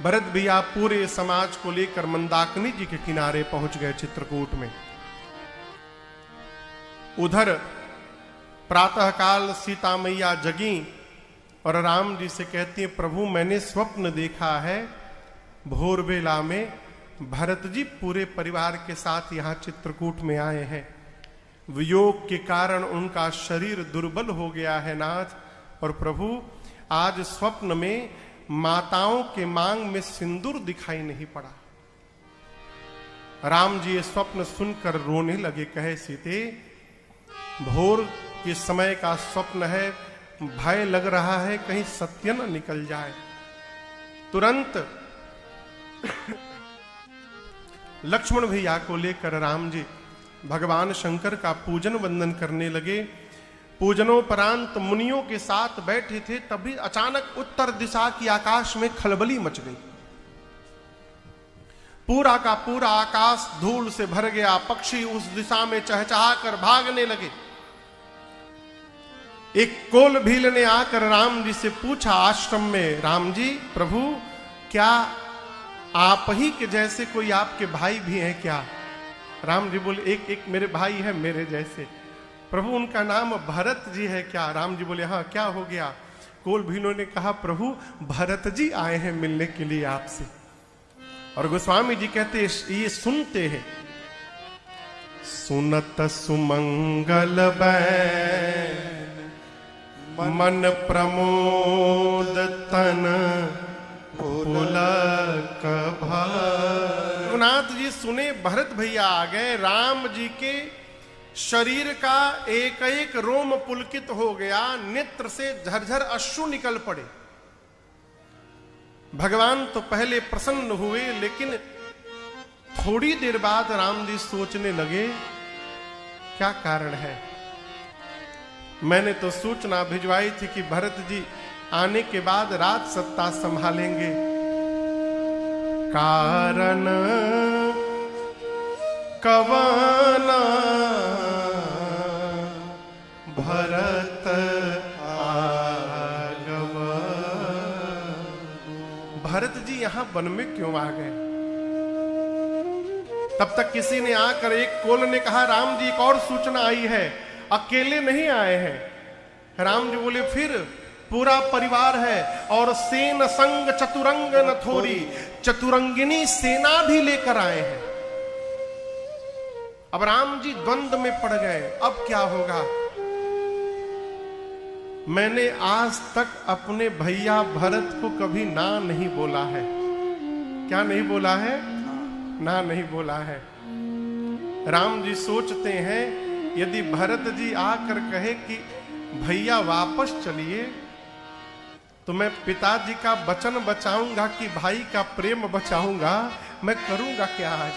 भरत भैया पूरे समाज को लेकर मंदाकिनी जी के किनारे पहुंच गए चित्रकूट में। उधर प्रातःकाल सीता मैया जगी और राम जी से कहती है, प्रभु मैंने स्वप्न देखा है, भोर बेला में भरत जी पूरे परिवार के साथ यहाँ चित्रकूट में आए हैं। वियोग के कारण उनका शरीर दुर्बल हो गया है नाथ, और प्रभु आज स्वप्न में माताओं के मांग में सिंदूर दिखाई नहीं पड़ा। राम जी ये स्वप्न सुनकर रोने लगे, कहे सीते भोर के समय का स्वप्न है, भय लग रहा है कहीं सत्य न निकल जाए। तुरंत लक्ष्मण भैया को लेकर राम जी भगवान शंकर का पूजन वंदन करने लगे। पूजनोपरांत मुनियों के साथ बैठे थे, तभी अचानक उत्तर दिशा की आकाश में खलबली मच गई। पूरा का पूरा आकाश धूल से भर गया, पक्षी उस दिशा में चहचहाकर भागने लगे। एक कोल भील ने आकर राम जी से पूछा आश्रम में, राम जी प्रभु क्या आप ही के जैसे कोई आपके भाई भी हैं क्या? राम जी बोले, एक मेरे भाई है मेरे जैसे। प्रभु उनका नाम भरत जी है क्या? राम जी बोले, हाँ क्या हो गया? कोल भीलों ने कहा, प्रभु भरत जी आए हैं मिलने के लिए आपसे। और गोस्वामी जी कहते ये सुनते हैं, सुनत सुमंगल बैन मन प्रमोद तन पुलक भार। नाथ जी सुने भरत भैया आ गए, राम जी के शरीर का एक एक रोम पुलकित हो गया, नेत्र से झरझर अश्रु निकल पड़े। भगवान तो पहले प्रसन्न हुए, लेकिन थोड़ी देर बाद राम जी सोचने लगे क्या कारण है। मैंने तो सूचना भिजवाई थी कि भरत जी आने के बाद राज सत्ता संभालेंगे, कारण कवना भरत आगम। भरत जी यहां वन में क्यों आ गए? तब तक किसी ने आकर, एक कोल ने कहा, राम जी एक और सूचना आई है, अकेले नहीं आए हैं। राम जी बोले, फिर पूरा परिवार है और सेन संग चतुरंग न थोरी, चतुरंगिनी सेना भी लेकर आए हैं। अब राम जी द्वंद्व में पड़ गए, अब क्या होगा? मैंने आज तक अपने भैया भरत को कभी ना नहीं बोला है। क्या नहीं बोला है? ना नहीं बोला है। राम जी सोचते हैं यदि भरत जी आकर कहे कि भैया वापस चलिए, तो मैं पिताजी का वचन बचाऊंगा कि भाई का प्रेम बचाऊंगा? मैं करूंगा क्या आज?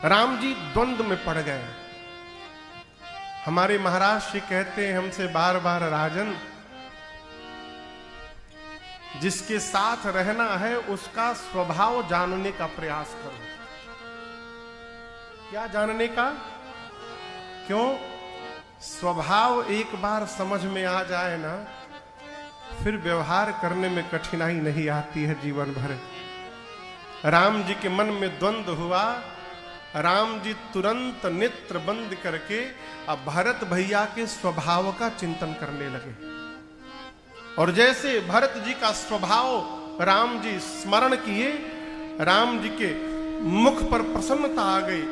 राम जी द्वंद्व में पड़ गए। हमारे महाराज जी कहते हैं हमसे बार बार, राजन जिसके साथ रहना है उसका स्वभाव जानने का प्रयास करो। क्या जानने का? क्यों? स्वभाव एक बार समझ में आ जाए ना, फिर व्यवहार करने में कठिनाई नहीं आती है जीवन भर। राम जी के मन में द्वंद्व हुआ। राम जी तुरंत नेत्र बंद करके अब भरत भैया के स्वभाव का चिंतन करने लगे। और जैसे भरत जी का स्वभाव राम जी स्मरण किए, राम जी के मुख पर प्रसन्नता आ गई।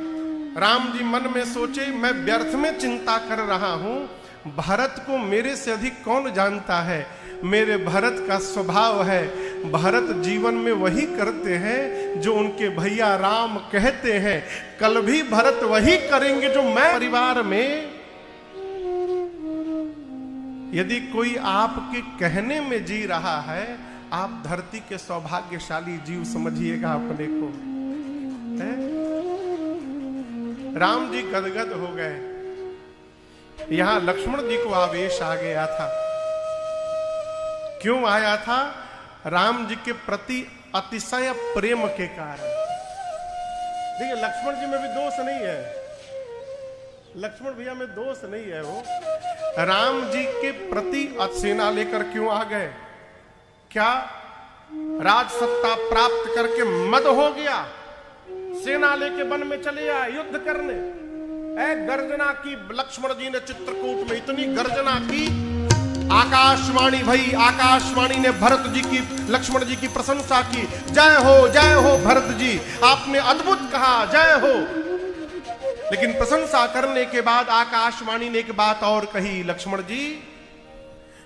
राम जी मन में सोचे, मैं व्यर्थ में चिंता कर रहा हूं, भरत को मेरे से अधिक कौन जानता है। मेरे भरत का स्वभाव है, भरत जीवन में वही करते हैं जो उनके भैया राम कहते हैं। कल भी भरत वही करेंगे जो मैं। परिवार में यदि कोई आपके कहने में जी रहा है, आप धरती के सौभाग्यशाली जीव समझिएगा अपने को। है? राम जी गदगद हो गए। यहां लक्ष्मण जी को आवेश आ गया था। क्यों आया था? राम जी के प्रति अतिशय प्रेम के कारण। देखिए लक्ष्मण जी में भी दोष नहीं है, लक्ष्मण भैया में दोष नहीं है। वो राम जी के प्रति सेना लेकर क्यों आ गए? क्या राज सत्ता प्राप्त करके मद हो गया, सेना लेके वन में चले आए युद्ध करने। गर्जना की लक्ष्मण जी ने चित्रकूट में इतनी गर्जना की, आकाशवाणी भई, आकाशवाणी ने भरत जी की, लक्ष्मण जी की प्रशंसा की। जय हो भरत जी, आपने अद्भुत कहा, जय हो। लेकिन प्रशंसा करने के बाद आकाशवाणी ने एक बात और कही, लक्ष्मण जी,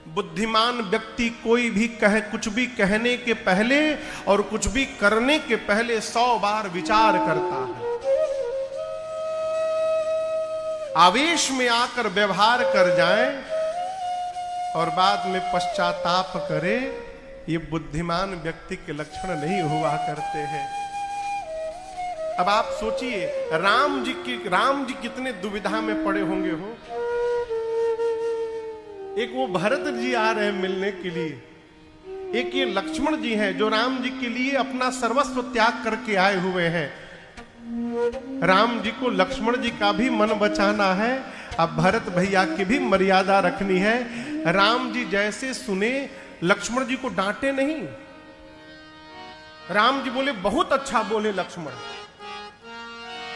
बुद्धिमान व्यक्ति कोई भी कुछ भी कहने के पहले और कुछ भी करने के पहले 100 बार विचार करता है। आवेश में आकर व्यवहार कर जाए और बाद में पश्चाताप करे, ये बुद्धिमान व्यक्ति के लक्षण नहीं हुआ करते हैं। अब आप सोचिए, राम जी कितने दुविधा में पड़े होंगे हो। एक वो भरत जी आ रहे हैं मिलने के लिए, एक ये लक्ष्मण जी हैं जो राम जी के लिए अपना सर्वस्व त्याग करके आए हुए हैं। राम जी को लक्ष्मण जी का भी मन बचाना है, अब भरत भैया की भी मर्यादा रखनी है। राम जी जैसे सुने, लक्ष्मण जी को डांटे नहीं। राम जी बोले, बहुत अच्छा बोले लक्ष्मण,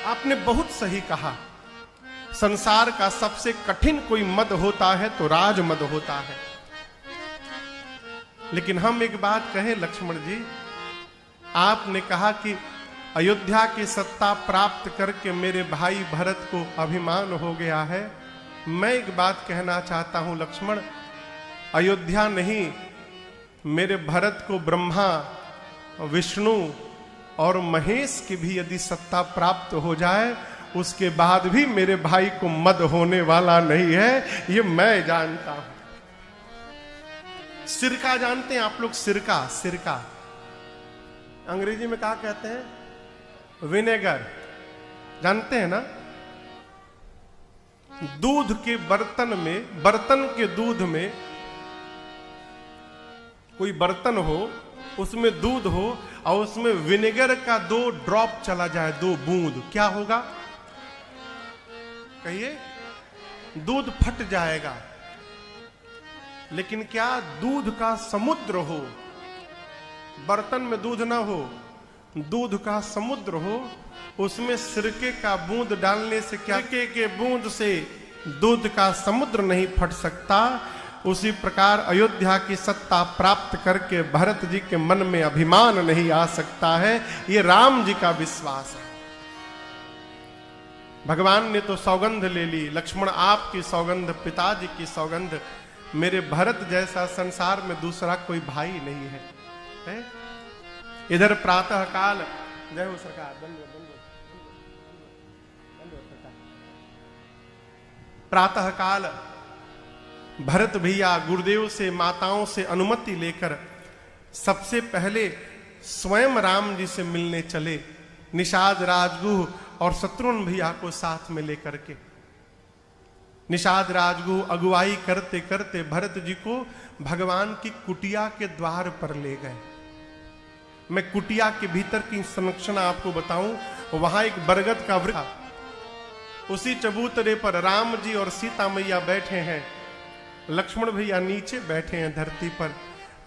आपने बहुत सही कहा। संसार का सबसे कठिन कोई मद होता है तो राज मद होता है। लेकिन हम एक बात कहें लक्ष्मण जी, आपने कहा कि अयोध्या की सत्ता प्राप्त करके मेरे भाई भरत को अभिमान हो गया है। मैं एक बात कहना चाहता हूं लक्ष्मण, अयोध्या नहीं, मेरे भरत को ब्रह्मा, विष्णु और महेश की भी यदि सत्ता प्राप्त हो जाए, उसके बाद भी मेरे भाई को मद होने वाला नहीं है, ये मैं जानता हूं। सिरका जानते हैं आप लोग? सिरका अंग्रेजी में क्या कहते हैं? विनेगर। जानते हैं ना? दूध के बर्तन के दूध में, कोई बर्तन हो, उसमें दूध हो और उसमें विनेगर का 2 ड्रॉप चला जाए, 2 बूंद, क्या होगा? कहिए? दूध फट जाएगा। लेकिन क्या दूध का समुद्र हो, बर्तन में दूध ना हो, दूध का समुद्र हो, उसमें सिरके का बूंद डालने से क्या, सिरके के बूंद से दूध का समुद्र नहीं फट सकता। उसी प्रकार अयोध्या की सत्ता प्राप्त करके भरत जी के मन में अभिमान नहीं आ सकता है। ये राम जी का विश्वास है। भगवान ने तो सौगंध ले ली, लक्ष्मण आपकी सौगंध, पिताजी की सौगंध, मेरे भरत जैसा संसार में दूसरा कोई भाई नहीं है। इधर प्रातः काल, जय हो सरकार, प्रातः काल भरत भैया गुरुदेव से, माताओं से अनुमति लेकर सबसे पहले स्वयं राम जी से मिलने चले, निषाद राजगुह और शत्रुघ्न भैया को साथ में लेकर के। निषाद राजगुह अगुवाई करते करते भरत जी को भगवान की कुटिया के द्वार पर ले गए। मैं कुटिया के भीतर की संरचना आपको बताऊं, वहां एक बरगद का वृक्ष, उसी चबूतरे पर राम जी और सीता मैया बैठे हैं, लक्ष्मण भैया नीचे बैठे हैं धरती पर।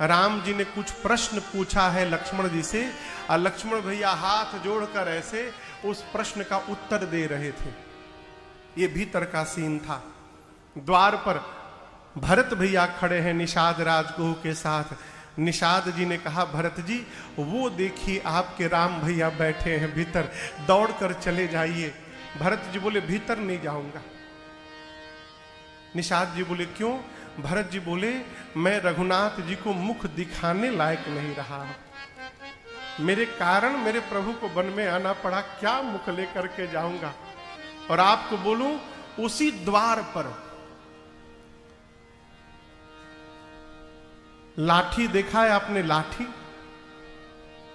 राम जी ने कुछ प्रश्न पूछा है लक्ष्मण जी से, और लक्ष्मण भैया हाथ जोड़कर ऐसे उस प्रश्न का उत्तर दे रहे थे। ये भीतर का सीन था। द्वार पर भरत भैया खड़े हैं निषाद राजगुह के साथ। निषाद जी ने कहा, भरत जी वो देखिए आपके राम भैया बैठे हैं भीतर, दौड़कर चले जाइए। भरत जी बोले, भीतर नहीं जाऊंगा। निषाद जी बोले, क्यों? भरत जी बोले, मैं रघुनाथ जी को मुख दिखाने लायक नहीं रहा हूं, मेरे कारण मेरे प्रभु को वन में आना पड़ा, क्या मुख लेकर के जाऊंगा। और आपको बोलूं, उसी द्वार पर लाठी देखा है आपने? लाठी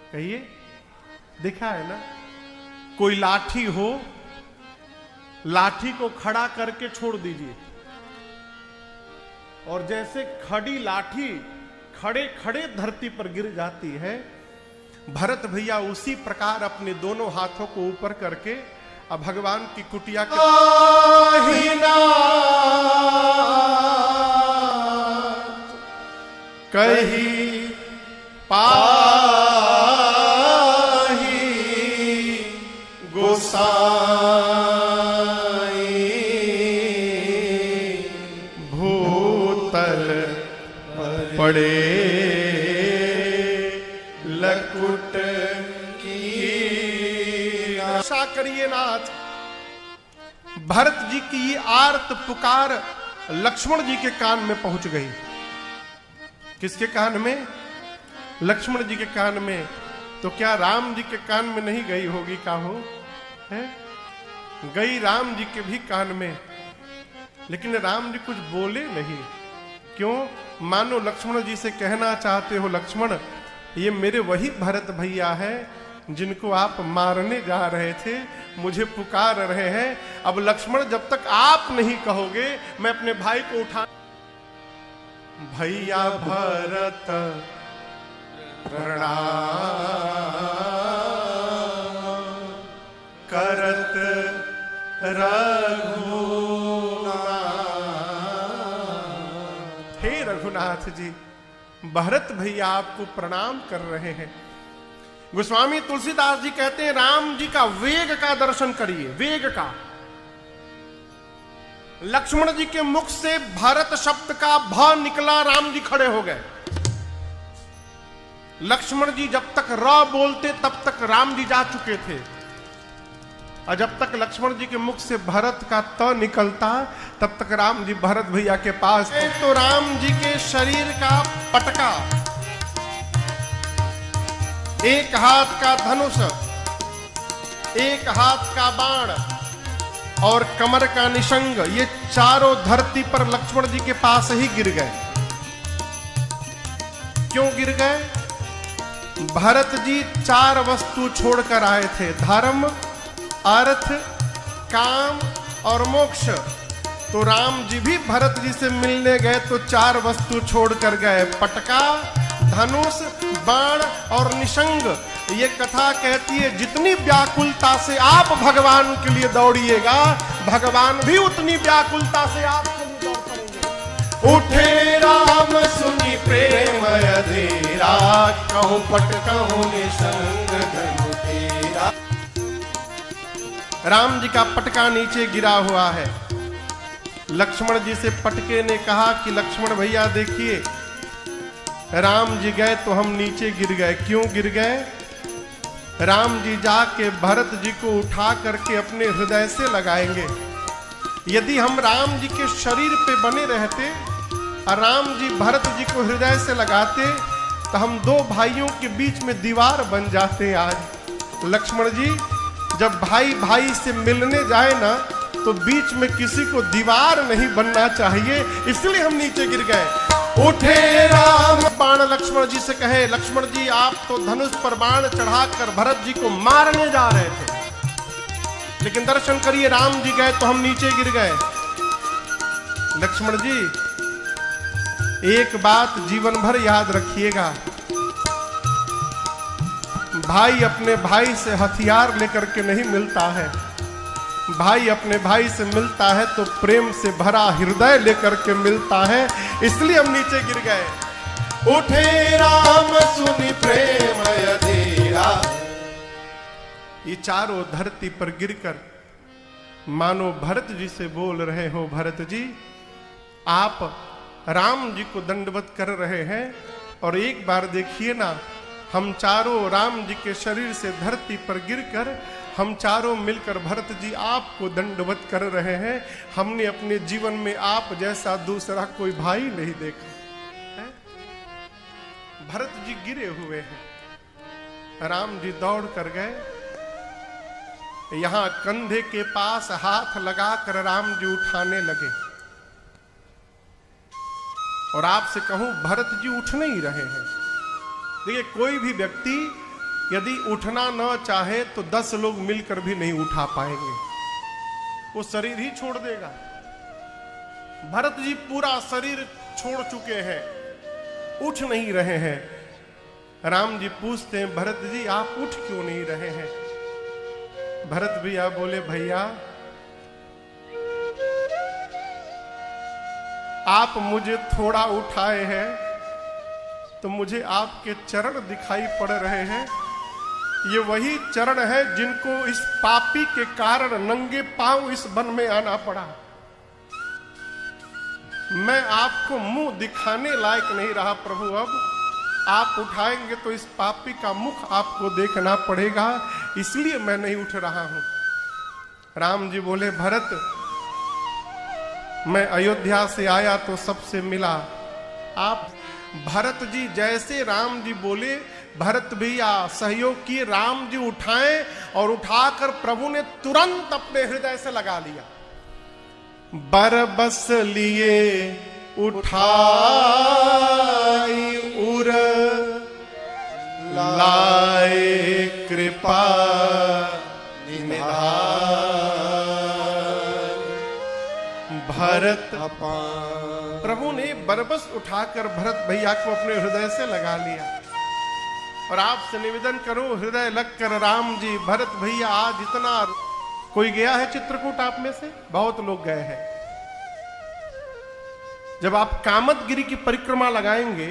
कहिए, देखा है ना? कोई लाठी हो, लाठी को खड़ा करके छोड़ दीजिए, और जैसे खड़ी लाठी खड़े खड़े धरती पर गिर जाती है, भरत भैया उसी प्रकार अपने दोनों हाथों को ऊपर करके अब भगवान की कुटिया के कही पाही गोसाई भूतल पड़े लकुट की आशा करिए नाथ। भरत जी की ये आर्त पुकार लक्ष्मण जी के कान में पहुंच गई। किसके कान में? लक्ष्मण जी के कान में। तो क्या राम जी के कान में नहीं गई होगी? का हो है? गई राम जी के भी कान में, लेकिन राम जी कुछ बोले नहीं। क्यों? मानो लक्ष्मण जी से कहना चाहते हो, लक्ष्मण ये मेरे वही भरत भैया है जिनको आप मारने जा रहे थे, मुझे पुकार रहे हैं। अब लक्ष्मण जब तक आप नहीं कहोगे मैं अपने भाई को उठा। भैया भरत प्रणाम करत रघुनाथ। हे रघुनाथ जी, भरत भैया आपको प्रणाम कर रहे हैं। गोस्वामी तुलसीदास जी कहते हैं राम जी का वेग का दर्शन करिए, वेग का। लक्ष्मण जी के मुख से भरत शब्द का भ निकला, राम जी खड़े हो गए। लक्ष्मण जी जब तक र बोलते तब तक राम जी जा चुके थे, और जब तक लक्ष्मण जी के मुख से भरत का त निकलता तब तक राम जी भरत भैया के पास थे। तो राम जी के शरीर का पटका, एक हाथ का धनुष, एक हाथ का बाण और कमर का निशंग, ये चारों धरती पर लक्ष्मण जी के पास ही गिर गए। क्यों गिर गए? भरत जी चार वस्तु छोड़कर आए थे, धर्म, अर्थ, काम और मोक्ष। तो राम जी भी भरत जी से मिलने गए तो चार वस्तु छोड़कर गए, पटका, धनुष, बाण और निशंग। ये कथा कहती है जितनी व्याकुलता से आप भगवान के लिए दौड़िएगा, भगवान भी उतनी व्याकुलता से आपके लिए दौड़ पड़ेंगे। उठे राम सुनी प्रेम अधीरा, कहूं पट कहूं निशंग धनु तेरा। राम जी का पटका नीचे गिरा हुआ है। लक्ष्मण जी से पटके ने कहा कि लक्ष्मण भैया देखिए, राम जी गए तो हम नीचे गिर गए। क्यों गिर गए? राम जी जाके भरत जी को उठा करके अपने हृदय से लगाएंगे। यदि हम राम जी के शरीर पे बने रहते और राम जी भरत जी को हृदय से लगाते तो हम दो भाइयों के बीच में दीवार बन जाते। आज लक्ष्मण जी जब भाई भाई से मिलने जाए ना तो बीच में किसी को दीवार नहीं बनना चाहिए, इसलिए हम नीचे गिर गए। उठे राम बाण लक्ष्मण जी से कहे, लक्ष्मण जी आप तो धनुष पर बाण चढ़ाकर भरत जी को मारने जा रहे थे, लेकिन दर्शन करिए राम जी गए तो हम नीचे गिर गए। लक्ष्मण जी एक बात जीवन भर याद रखिएगा, भाई अपने भाई से हथियार लेकर के नहीं मिलता है, भाई अपने भाई से मिलता है तो प्रेम से भरा हृदय लेकर के मिलता है, इसलिए हम नीचे गिर गए। उठे राम सुनि प्रेम अधीरा। ये चारों धरती पर गिरकर मानो भरत जी से बोल रहे हो, भरत जी आप राम जी को दंडवत कर रहे हैं और एक बार देखिए ना, हम चारों राम जी के शरीर से धरती पर गिरकर हम चारों मिलकर भरत जी आपको दंडवत कर रहे हैं। हमने अपने जीवन में आप जैसा दूसरा कोई भाई नहीं देखा है। भरत जी गिरे हुए हैं, राम जी दौड़ कर गए, यहां कंधे के पास हाथ लगाकर राम जी उठाने लगे। और आपसे कहूं भरत जी उठ नहीं रहे हैं। देखिए कोई भी व्यक्ति यदि उठना न चाहे तो 10 लोग मिलकर भी नहीं उठा पाएंगे, वो शरीर ही छोड़ देगा। भरत जी पूरा शरीर छोड़ चुके हैं, उठ नहीं रहे हैं। राम जी पूछते हैं भरत जी आप उठ क्यों नहीं रहे हैं? भरत भैया बोले भैया आप मुझे थोड़ा उठाए हैं तो मुझे आपके चरण दिखाई पड़ रहे हैं। ये वही चरण है जिनको इस पापी के कारण नंगे पांव इस वन में आना पड़ा। मैं आपको मुंह दिखाने लायक नहीं रहा प्रभु, अब आप उठाएंगे तो इस पापी का मुख आपको देखना पड़ेगा, इसलिए मैं नहीं उठ रहा हूं। राम जी बोले, भरत मैं अयोध्या से आया तो सबसे मिला। आप भरत जी जैसे राम जी बोले, भरत भैया सहयोग किए, राम जी उठाएं और उठाकर प्रभु ने तुरंत अपने हृदय से लगा लिया। बरबस लिए उठाई उर लाए कृपा भरत प्रभु ने बरबस उठाकर भरत भैया को अपने हृदय से लगा लिया। और आपसे निवेदन करो, हृदय लगकर राम जी भरत भैया आज इतना। कोई गया है चित्रकूट आप में से? बहुत लोग गए हैं। जब आप कामतगिरी की परिक्रमा लगाएंगे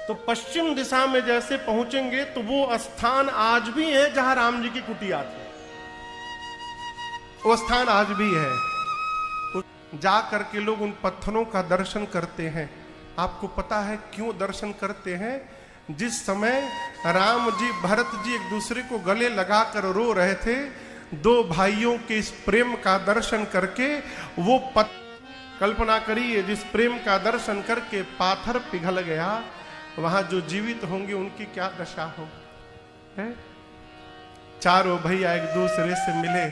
तो पश्चिम दिशा में जैसे पहुंचेंगे तो वो स्थान आज भी है जहां राम जी की कुटिया थी। वो स्थान आज भी है। जा करके लोग उन पत्थरों का दर्शन करते हैं। आपको पता है क्यों दर्शन करते हैं? जिस समय राम जी भरत जी एक दूसरे को गले लगाकर रो रहे थे, दो भाइयों के इस प्रेम का दर्शन करके वो कल्पना करिए, जिस प्रेम का दर्शन करके पाथर पिघल गया, वहां जो जीवित होंगे उनकी क्या दशा हो है? चारों भैया एक दूसरे से मिले,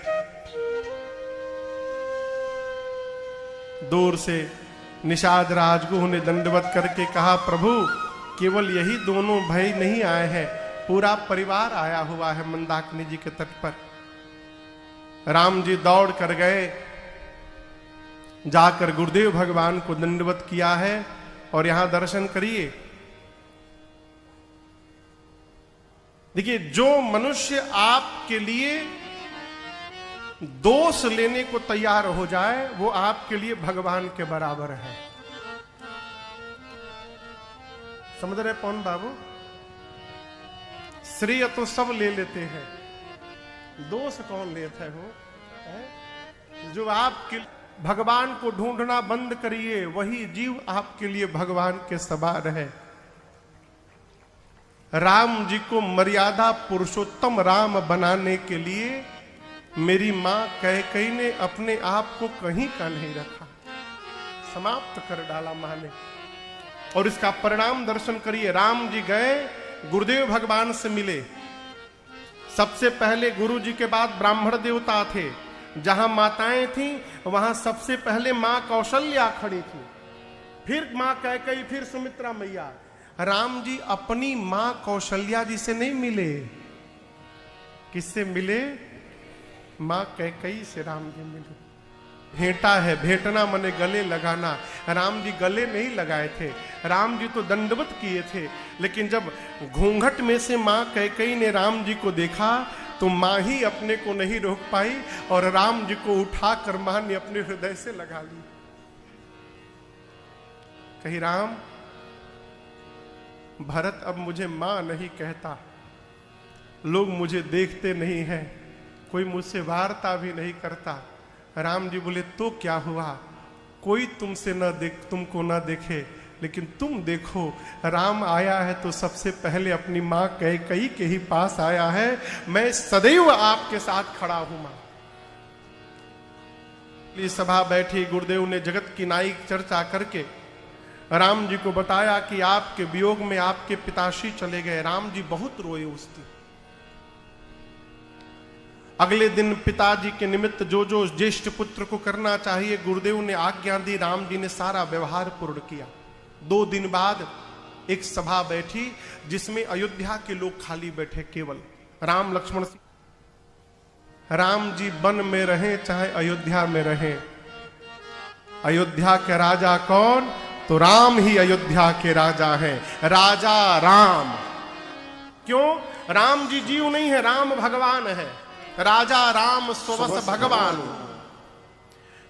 दूर से निषाद राजगुह ने दंडवत करके कहा, प्रभु केवल यही दोनों भाई नहीं आए हैं, पूरा परिवार आया हुआ है मंदाकिनी जी के तट पर। राम जी दौड़ कर गए, जाकर गुरुदेव भगवान को दंडवत किया है। और यहां दर्शन करिए, देखिए जो मनुष्य आपके लिए दोष लेने को तैयार हो जाए वो आपके लिए भगवान के बराबर है। समझ रहे पौन बाबू? श्रेय तो सब ले लेते हैं, दोष कौन लेता है? वो जो आपके भगवान को ढूंढना बंद करिए, वही जीव आपके लिए भगवान के समान है। राम जी को मर्यादा पुरुषोत्तम राम बनाने के लिए मेरी मां कैकेयी ने अपने आप को कहीं का नहीं रखा, समाप्त कर डाला मां ने। और इसका परिणाम दर्शन करिए। राम जी गए, गुरुदेव भगवान से मिले। सबसे पहले गुरु जी के बाद ब्राह्मण देवता थे। जहां माताएं थीं वहां सबसे पहले मां कौशल्या खड़ी थी, फिर मां कैकेयी, फिर सुमित्रा मैया। राम जी अपनी मां कौशल्या जी से नहीं मिले, किससे मिले? मां कैकेयी से राम जी मिले। भेंटा है, भेंटना मने गले लगाना। राम जी गले नहीं लगाए थे, राम जी तो दंडवत किए थे। लेकिन जब घूंघट में से मां कैकेयी ने राम जी को देखा तो मां ही अपने को नहीं रोक पाई और राम जी को उठाकर मां ने अपने हृदय से लगा ली। कही, राम भरत अब मुझे मां नहीं कहता, लोग मुझे देखते नहीं हैं, कोई मुझसे वार्ता भी नहीं करता। राम जी बोले, तो क्या हुआ? कोई तुमसे तुमको न देखे, लेकिन तुम देखो, राम आया है तो सबसे पहले अपनी मां कैकेयी के ही पास आया है। मैं सदैव आपके साथ खड़ा हूं मां। सभा बैठी, गुरुदेव ने जगत की नाई चर्चा करके राम जी को बताया कि आपके वियोग में आपके पिताश्री चले गए। राम जी बहुत रोए उस दिन। अगले दिन पिताजी के निमित्त जो जो ज्येष्ठ पुत्र को करना चाहिए गुरुदेव ने आज्ञा दी, राम जी ने सारा व्यवहार पूर्ण किया। 2 दिन बाद एक सभा बैठी जिसमें अयोध्या के लोग खाली बैठे, केवल राम लक्ष्मण। राम जी वन में रहे चाहे अयोध्या में रहे, अयोध्या के राजा कौन? तो राम ही अयोध्या के राजा हैं, राजा राम। क्यों? राम जी जीव नहीं है, राम भगवान है। राजा राम स्ववस भगवान।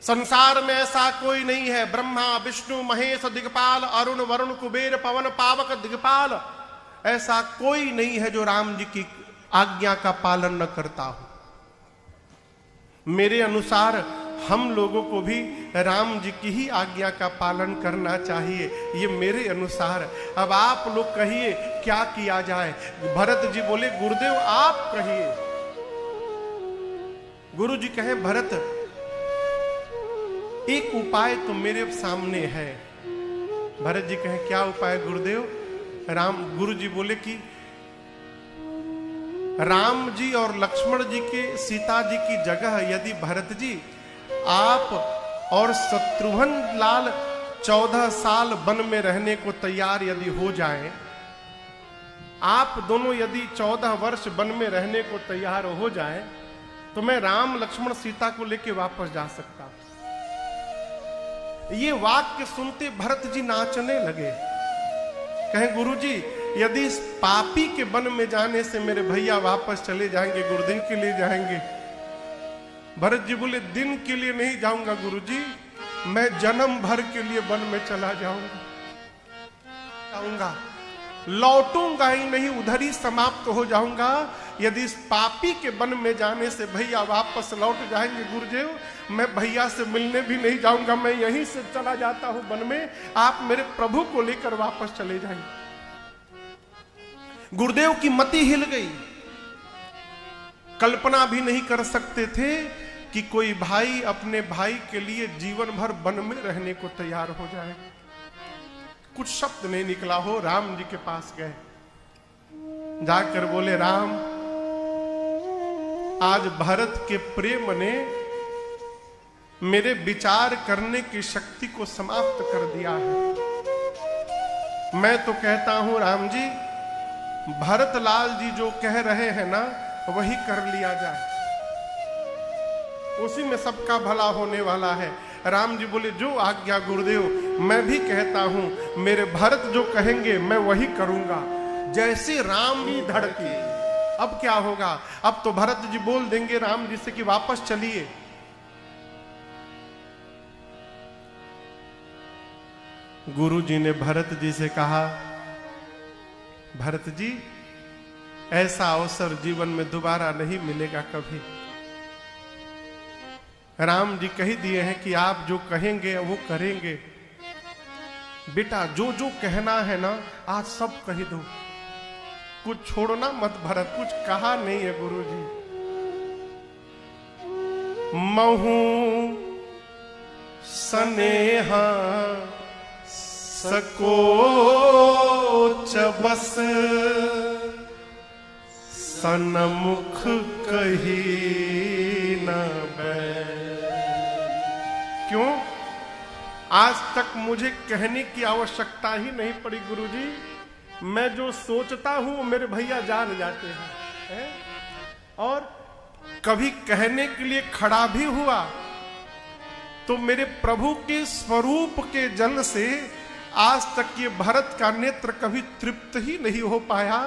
संसार में ऐसा कोई नहीं है, ब्रह्मा विष्णु महेश दिग्पाल अरुण वरुण कुबेर पवन पावक दिग्पाल, ऐसा कोई नहीं है जो राम जी की आज्ञा का पालन न करता हो। मेरे अनुसार हम लोगों को भी राम जी की ही आज्ञा का पालन करना चाहिए, ये मेरे अनुसार। अब आप लोग कहिए क्या किया जाए। भरत जी बोले गुरुदेव आप कहिए। गुरु जी कहे भरत एक उपाय तो मेरे सामने है। भरत जी कहे क्या उपाय गुरुदेव। गुरु जी बोले कि राम जी और लक्ष्मण जी के सीता जी की जगह यदि भरत जी आप और शत्रुघ्न लाल 14 साल वन में रहने को तैयार यदि हो जाएं, आप दोनों यदि 14 वर्ष वन में रहने को तैयार हो जाएं, तो मैं राम लक्ष्मण सीता को लेके वापस जा सकता। ये वाक्य सुनते भरत जी नाचने लगे। कहें गुरु जी यदि इस पापी के वन में जाने से मेरे भैया वापस चले जाएंगे, गुरुदिन के लिए जाएंगे। भरत जी बोले दिन के लिए नहीं जाऊंगा गुरुजी, मैं जन्म भर के लिए वन में चला जाऊंगा, लौटूंगा ही नहीं, उधर ही समाप्त हो जाऊंगा। यदि इस पापी के वन में जाने से भैया वापस लौट जाएंगे गुरुदेव, मैं भैया से मिलने भी नहीं जाऊंगा, मैं यहीं से चला जाता हूं वन में, आप मेरे प्रभु को लेकर वापस चले जाएंगे। गुरुदेव की मति हिल गई। कल्पना भी नहीं कर सकते थे कि कोई भाई अपने भाई के लिए जीवन भर वन में रहने को तैयार हो जाए। कुछ शब्द नहीं निकला हो। राम जी के पास गए, जाकर बोले राम आज भरत के प्रेम ने मेरे विचार करने की शक्ति को समाप्त कर दिया है। मैं तो कहता हूं राम जी भरत लाल जी जो कह रहे हैं ना वही कर लिया जाए, उसी में सबका भला होने वाला है। राम जी बोले जो आज्ञा गुरुदेव, मैं भी कहता हूं मेरे भरत जो कहेंगे मैं वही करूंगा। जैसे राम ही धड़के। अब क्या होगा, अब तो भरत जी बोल देंगे राम जी से कि वापस चलिए। गुरु जी ने भरत जी से कहा भरत जी ऐसा अवसर जीवन में दोबारा नहीं मिलेगा कभी। राम जी कह दिए हैं कि आप जो कहेंगे वो करेंगे। बेटा जो जो कहना है ना आज सब कह दो, कुछ छोड़ना मत भरत। कुछ कहा नहीं है गुरु जी। महू स्नेहा सकोच बस सन्मुख कही न बैठ। क्यों? आज तक मुझे कहने की आवश्यकता ही नहीं पड़ी गुरुजी। मैं जो सोचता हूं मेरे भैया जान जाते हैं, और कभी कहने के लिए खड़ा भी हुआ तो मेरे प्रभु के स्वरूप के जल से आज तक ये भरत का नेत्र कभी तृप्त ही नहीं हो पाया।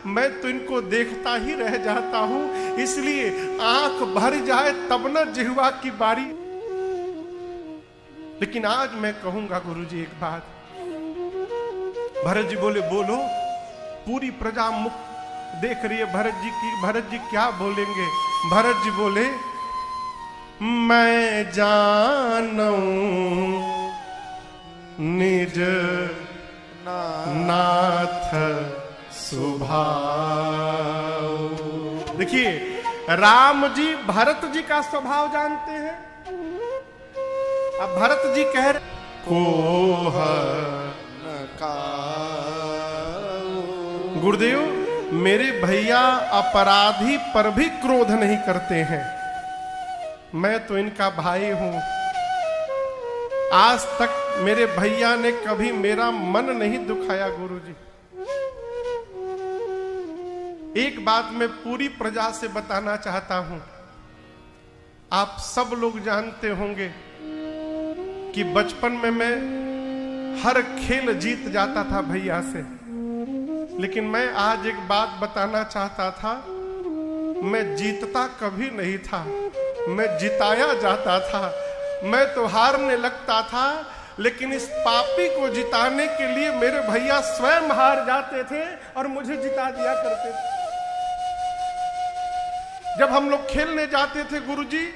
मैं तो इनको देखता ही रह जाता हूं, इसलिए आंख भर जाए तब न जिह्वा की बारी। लेकिन आज मैं कहूंगा गुरुजी एक बात। भरत जी बोले बोलो। पूरी प्रजा मुख देख रही है भरत जी की, भरत जी क्या बोलेंगे। भरत जी बोले मैं जानूं निज नाथ स्वभाव। देखिए राम जी भरत जी का स्वभाव जानते हैं। अब भरत जी कह रहे कोह गुरुदेव मेरे भैया अपराधी पर भी क्रोध नहीं करते हैं। मैं तो इनका भाई हूं। आज तक मेरे भैया ने कभी मेरा मन नहीं दुखाया गुरुजी। एक बात मैं पूरी प्रजा से बताना चाहता हूं। आप सब लोग जानते होंगे कि बचपन में मैं हर खेल जीत जाता था भैया से। लेकिन मैं आज एक बात बताना चाहता था, मैं जीतता कभी नहीं था, मैं जिताया जाता था। मैं तो हारने लगता था, लेकिन इस पापी को जिताने के लिए मेरे भैया स्वयं हार जाते थे और मुझे जिता दिया करते थे। जब हम लोग खेलने जाते थे गुरुजी,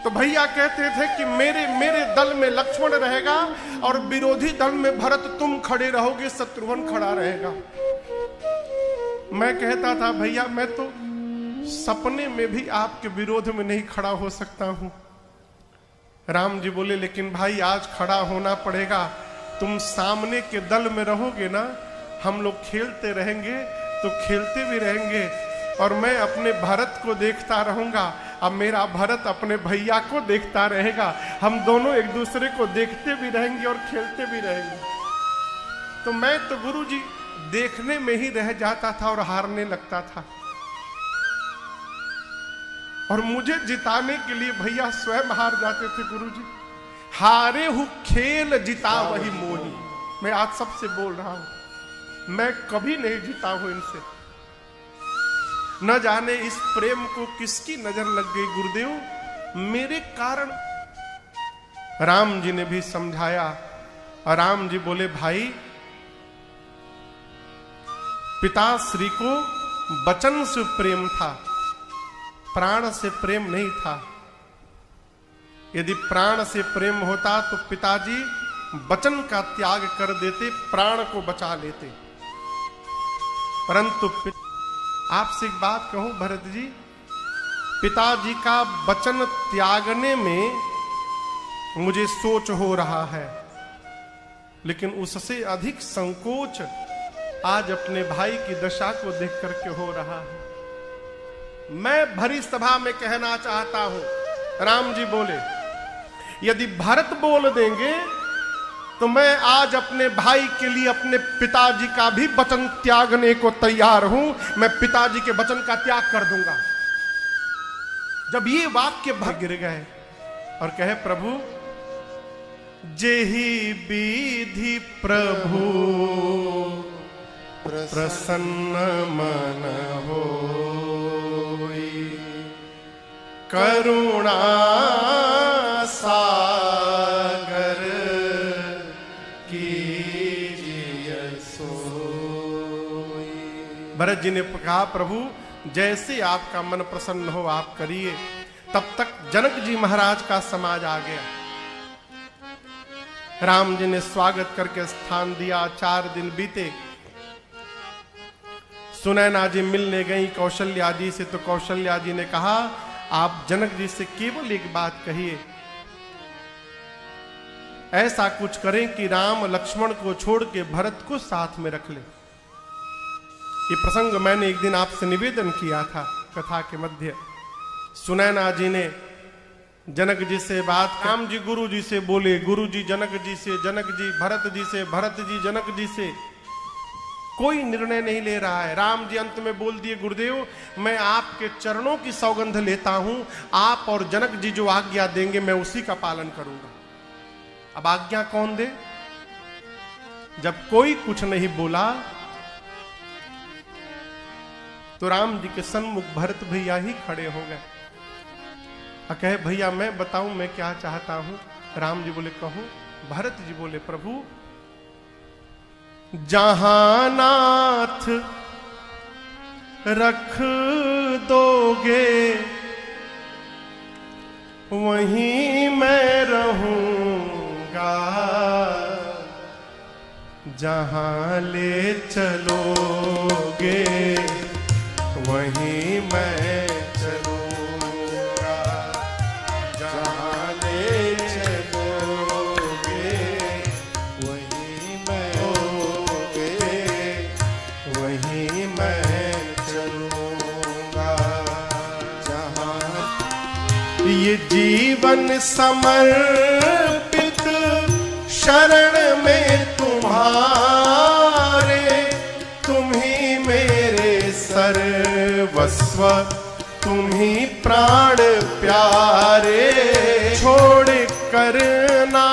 तो भैया कहते थे कि मेरे दल में लक्ष्मण रहेगा और विरोधी दल में भरत तुम खड़े रहोगे, शत्रुघ्न खड़ा रहेगा। मैं कहता था भैया मैं तो सपने में भी आपके विरोध में नहीं खड़ा हो सकता हूं। राम जी बोले लेकिन भाई आज खड़ा होना पड़ेगा, तुम सामने के दल में रहोगे ना, हम लोग खेलते रहेंगे तो खेलते भी रहेंगे और मैं अपने भरत को देखता रहूंगा, अब मेरा भरत अपने भैया को देखता रहेगा, हम दोनों एक दूसरे को देखते भी रहेंगे और खेलते भी रहेंगे। तो मैं तो गुरुजी देखने में ही रह जाता था और हारने लगता था, और मुझे जिताने के लिए भैया स्वयं हार जाते थे गुरुजी। हारे हूं खेल जिता वही मोही, मैं आज सबसे बोल रहा हूं, मैं कभी नहीं जीता हूं इनसे। न जाने इस प्रेम को किसकी नजर लग गई गुरुदेव, मेरे कारण। राम जी ने भी समझाया और राम जी बोले भाई पिता श्री को वचन से प्रेम था, प्राण से प्रेम नहीं था। यदि प्राण से प्रेम होता तो पिताजी वचन का त्याग कर देते, प्राण को बचा लेते। परंतु आपसे एक बात कहूं भरत जी, पिताजी का वचन त्यागने में मुझे सोच हो रहा है, लेकिन उससे अधिक संकोच आज अपने भाई की दशा को देख करके हो रहा है। मैं भरी सभा में कहना चाहता हूं, राम जी बोले यदि भरत बोल देंगे तो मैं आज अपने भाई के लिए अपने पिताजी का भी वचन त्यागने को तैयार हूं, मैं पिताजी के वचन का त्याग कर दूंगा। जब ये वाक्य भाग गिर गए और कहे प्रभु जेहि विधि प्रभु प्रसन्न मन होई, करुणा सागर कीजिए सोई। भरत जी ने कहा प्रभु जैसे आपका मन प्रसन्न हो आप करिए। तब तक जनक जी महाराज का समाज आ गया। राम जी ने स्वागत करके स्थान दिया। 4 दिन बीते। सुनैना जी मिलने गई कौशल्या जी से, तो कौशल्या जी ने कहा आप जनक जी से केवल एक बात कहिए, ऐसा कुछ करें कि राम लक्ष्मण को छोड़ के भरत को साथ में रख ले। ये प्रसंग मैंने एक दिन आपसे निवेदन किया था कथा के मध्य। सुनैना जी ने जनक जी से बात, राम जी गुरु जी से बोले, गुरु जी जनक जी से, जनक जी भरत जी से, भरत जी जनक जी से, कोई निर्णय नहीं ले रहा है। राम जी अंत में बोल दिए गुरुदेव मैं आपके चरणों की सौगंध लेता हूं, आप और जनक जी जो आज्ञा देंगे मैं उसी का पालन करूंगा। अब आज्ञा कौन दे? जब कोई कुछ नहीं बोला तो राम जी के सन्मुख भरत भैया ही खड़े हो गए। कहे भैया मैं बताऊं मैं क्या चाहता हूं। राम जी बोले कहो। भरत जी बोले प्रभु जहां नाथ रख दोगे वहीं मैं रहूंगा, जहां ले चलोगे वहीं मैं चलूंगा, जहां ले चलोगे वहीं मैं होगे, वहीं मैं चलूंगा, जहां ये जीवन समर्पित शरण में तुम्हारे, तुम ही मेरे सर्वस्व, तुम ही प्राण प्यारे, छोड़ करना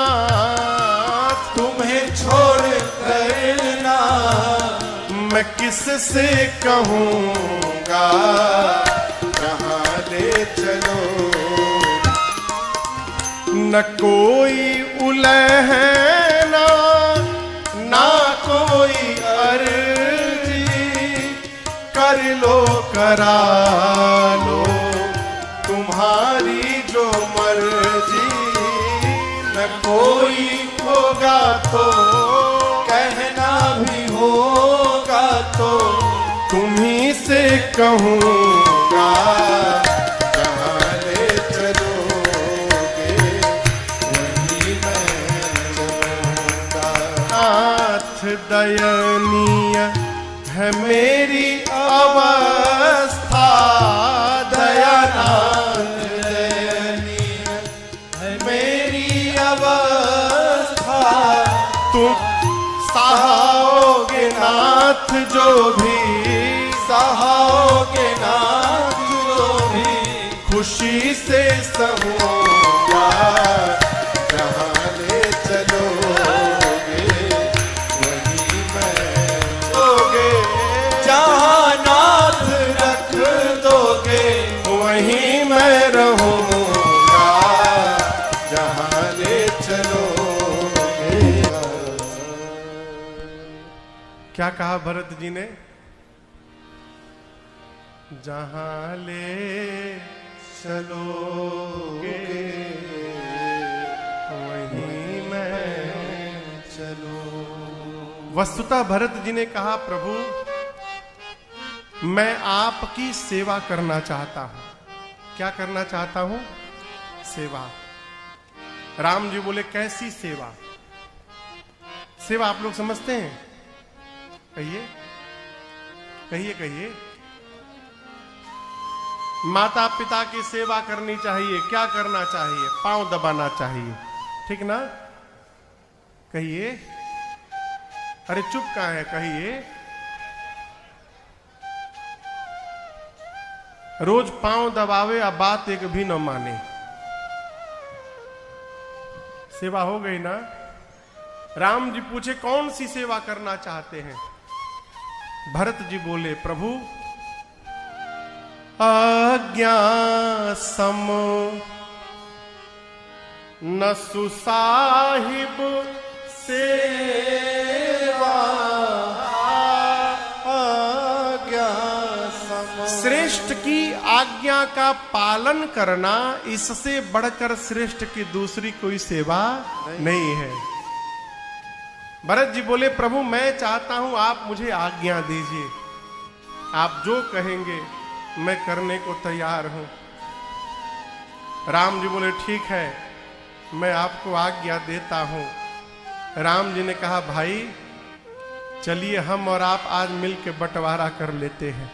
तुम्हें छोड़ करना मैं किससे कहूँगा, कहाँ ले चलो न कोई उलह ना ना कोई अर्जी, कर लो करा लो तुम्हारी जो मर्जी। न कोई होगा तो कहना भी होगा तो तुम्ही से कहूँगा, जहाँ ले चलोगे वहीं मैं चलूँगा। नाथ दयनीय है मेरी अवस्था, दयानाथ दयनीय है मेरी अवस्था। तुम सहाओगे नाथ जो भी, सहाओगे नाथ जो भी, खुशी से सहूँगा, जहाँ ले चलोगे वहीं मैं चलोगे। जहाँ नाथ रख दोगे वहीं मैं रहूँगा, जहाँ ले चलोगे। क्या कहा भरत जी ने? जहाँ ले चलोगे वहीं मैं चलो। वस्तुतः भरत जी ने कहा, प्रभु मैं आपकी सेवा करना चाहता हूं। क्या करना चाहता हूं? सेवा। राम जी बोले, कैसी सेवा? सेवा आप लोग समझते हैं? कहिए कहिए कहिए। माता पिता की सेवा करनी चाहिए। क्या करना चाहिए? पांव दबाना चाहिए, ठीक ना? कहिए। अरे चुप कहां है? कहिए। रोज पांव दबावे अब बात एक भी न माने, सेवा हो गई ना? राम जी पूछे, कौन सी सेवा करना चाहते हैं? भरत जी बोले, प्रभु आज्ञा सम न सुसाहिब सेवा, आज्ञा सम। श्रेष्ठ की आज्ञा का पालन करना, इससे बढ़कर श्रेष्ठ की दूसरी कोई सेवा नहीं है। भरत जी बोले, प्रभु मैं चाहता हूं आप मुझे आज्ञा दीजिए, आप जो कहेंगे मैं करने को तैयार हूं। राम जी बोले, ठीक है मैं आपको आज्ञा देता हूं। राम जी ने कहा, भाई चलिए हम और आप आज मिलके बंटवारा कर लेते हैं।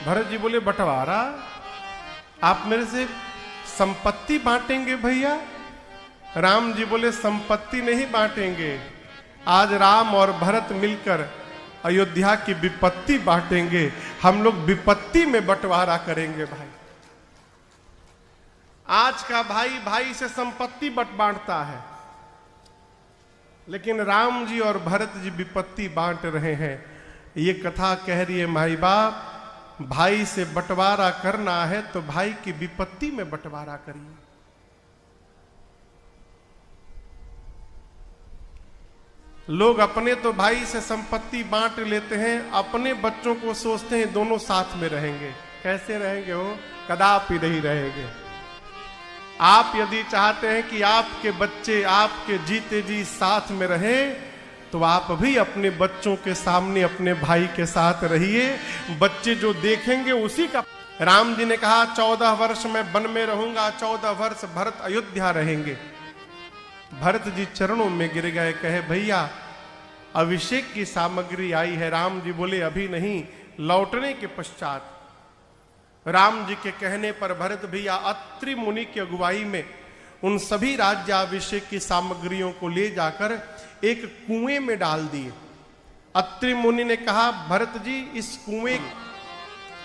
भरत जी बोले, बंटवारा? आप मेरे से संपत्ति बांटेंगे भैया? राम जी बोले, संपत्ति नहीं बांटेंगे, आज राम और भरत मिलकर अयोध्या की विपत्ति बांटेंगे। हम लोग विपत्ति में बंटवारा करेंगे भाई। आज का भाई भाई से संपत्ति बांटता है, लेकिन राम जी और भरत जी विपत्ति बांट रहे हैं। ये कथा कह रही है, माई बाप भाई से बंटवारा करना है तो भाई की विपत्ति में बंटवारा करिए। लोग अपने तो भाई से संपत्ति बांट लेते हैं, अपने बच्चों को सोचते हैं दोनों साथ में रहेंगे। कैसे रहेंगे? वो कदापि नहीं रहेंगे। आप यदि चाहते हैं कि आपके बच्चे आपके जीते जी साथ में रहे, तो आप भी अपने बच्चों के सामने अपने भाई के साथ रहिए। बच्चे जो देखेंगे उसी का। राम जी ने कहा, 14 वर्ष मैं वन में रहूंगा, 14 वर्ष भरत अयोध्या रहेंगे। भरत जी चरणों में गिर गए, कहे, भैया अभिषेक की सामग्री आई है। राम जी बोले, अभी नहीं, लौटने के पश्चात। राम जी के कहने पर भरत भैया अत्रि मुनि की अगुवाई में उन सभी राज्याभिषेक की सामग्रियों को ले जाकर एक कुएं में डाल दिए। अत्रि मुनि ने कहा, भरत जी इस कुएं,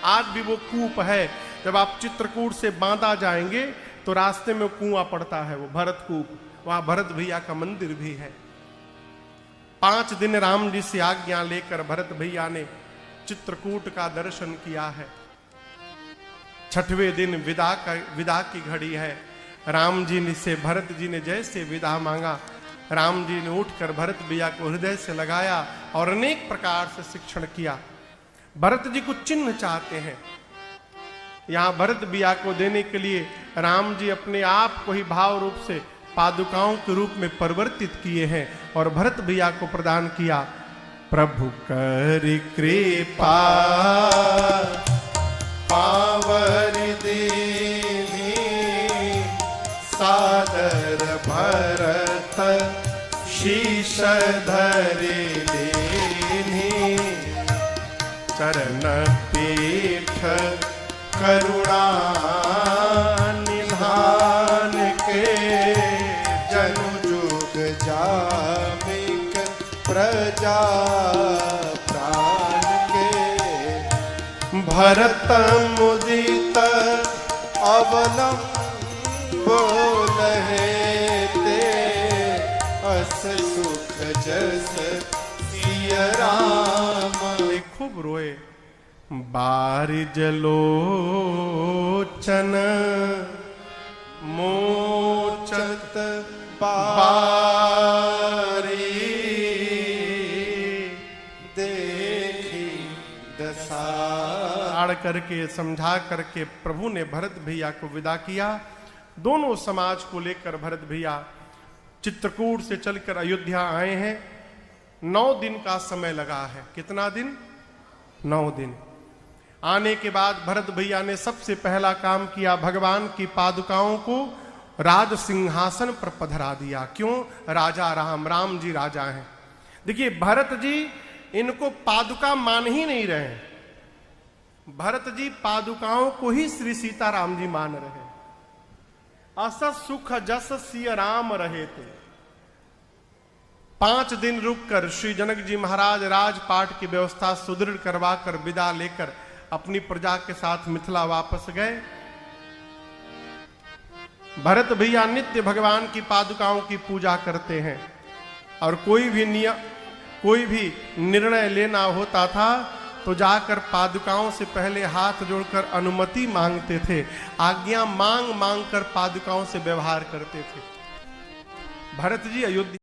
आज भी वो कूप है, जब आप चित्रकूट से बांदा जाएंगे तो रास्ते में कुआं पड़ता है, वो भरत कूप, वहां भरत भैया का मंदिर भी है। 5 दिन राम जी से आज्ञा लेकर भरत भैया ने चित्रकूट का दर्शन किया है। छठवें दिन विदा की घड़ी है। राम जी ने से भरत जी ने जैसे विदा मांगा, राम जी ने उठकर भरत भैया को हृदय से लगाया और अनेक प्रकार से शिक्षण किया। भरत जी कुछ चिन्ह चाहते हैं, यहां भरत भैया को देने के लिए राम जी अपने आप को ही भाव रूप से पादुकाओं के रूप में परिवर्तित किए हैं और भरत भैया को प्रदान किया। प्रभु कर कृपा पावर दीनी, सादर भरत शीश धरि दीनी, चरण पीठ करुणा निधान के, जनु जुग जामिक प्रजा प्राण के, भरत मुदित अवलंब बोलहे ते, अस सुख जस सिय राम। खूब रोए। बारिज लोचन मोचत बारी, देखी दशा। आड़ करके समझा करके प्रभु ने भरत भैया को विदा किया। दोनों समाज को लेकर भरत भैया चित्रकूट से चलकर अयोध्या आए हैं। 9 दिन का समय लगा है। कितना दिन? 9 दिन। आने के बाद भरत भैया ने सबसे पहला काम किया, भगवान की पादुकाओं को राज सिंहासन पर पधरा दिया। क्यों? राजा राम जी राजा हैं। देखिए भरत जी इनको पादुका मान ही नहीं रहे। भरत जी पादुकाओं को ही श्री सीताराम जी मान रहे। अस सुख जस सिय राम रहे थे। 5 दिन रुककर श्री जनक जी महाराज राजपाट की व्यवस्था सुदृढ़ करवाकर विदा लेकर अपनी प्रजा के साथ मिथिला वापस गए। भरत भैया नित्य भगवान की पादुकाओं की पूजा करते हैं और कोई भी निर्णय लेना होता था तो जाकर पादुकाओं से पहले हाथ जोड़कर अनुमति मांगते थे। आज्ञा मांग मांग कर पादुकाओं से व्यवहार करते थे। भरत जी अयोध्या